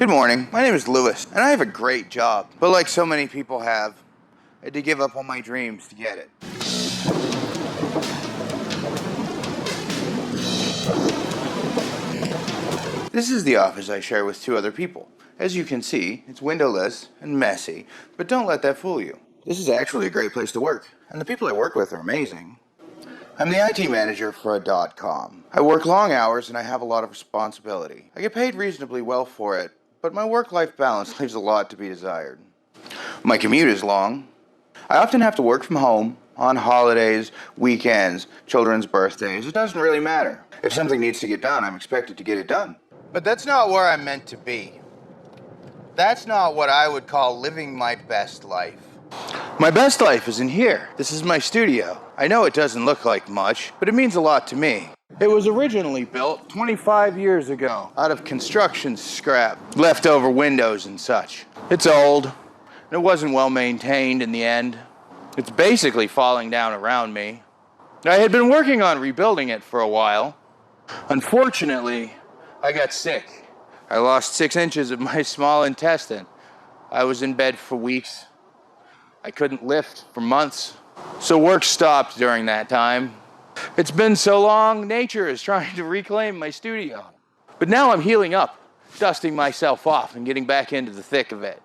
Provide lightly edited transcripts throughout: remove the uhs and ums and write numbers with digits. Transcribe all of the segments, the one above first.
Good morning, my name is Lewis, and I have a great job. But like so many people have, I had to give up on my dreams to get it. This is the office I share with two other people. As you can see, it's windowless and messy, but don't let that fool you. This is actually a great place to work, and the people I work with are amazing. I'm the IT manager for a .com. I work long hours and I have a lot of responsibility. I get paid reasonably well for it, but my work-life balance leaves a lot to be desired. My commute is long. I often have to work from home, on holidays, weekends, children's birthdays. It doesn't really matter. If something needs to get done, I'm expected to get it done. But that's not where I'm meant to be. That's not what I would call living my best life. My best life is in here. This is my studio. I know it doesn't look like much, but it means a lot to me. It was originally built 25 years ago out of construction scrap, leftover windows and such. It's old, and it wasn't well maintained in the end. It's basically falling down around me. I had been working on rebuilding it for a while. Unfortunately, I got sick. I lost 6 inches of my small intestine. I was in bed for weeks. I couldn't lift for months. So work stopped during that time. It's been so long, nature is trying to reclaim my studio. But now I'm healing up, dusting myself off and getting back into the thick of it.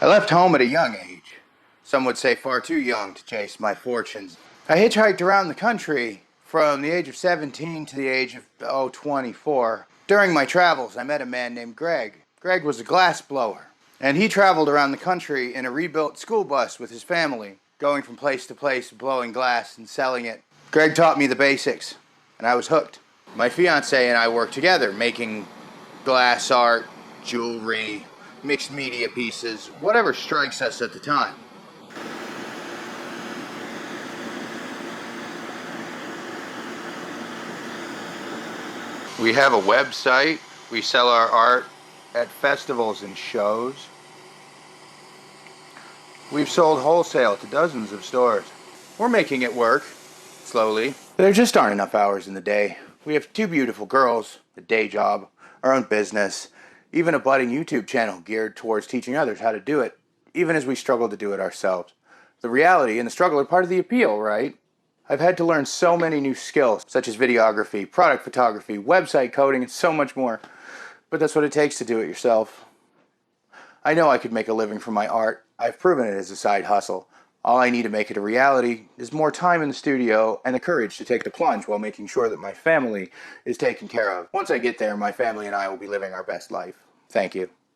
I left home at a young age. Some would say far too young to chase my fortunes. I hitchhiked around the country from the age of 17 to the age of 24. During my travels, I met a man named Greg. Greg was a glass blower, and he traveled around the country in a rebuilt school bus with his family, going from place to place, blowing glass and selling it. Greg taught me the basics, and I was hooked. My fiancée and I worked together, making glass art, jewelry, mixed media pieces, whatever strikes us at the time. We have a website. We sell our art at festivals and shows. We've sold wholesale to dozens of stores. We're making it work, slowly. There just aren't enough hours in the day. We have 2 beautiful girls, a day job, our own business, even a budding YouTube channel geared towards teaching others how to do it, even as we struggle to do it ourselves. The reality and the struggle are part of the appeal, right? I've had to learn so many new skills, such as videography, product photography, website coding, and so much more. But that's what it takes to do it yourself. I know I could make a living from my art. I've proven it as a side hustle. All I need to make it a reality is more time in the studio and the courage to take the plunge while making sure that my family is taken care of. Once I get there, my family and I will be living our best life. Thank you.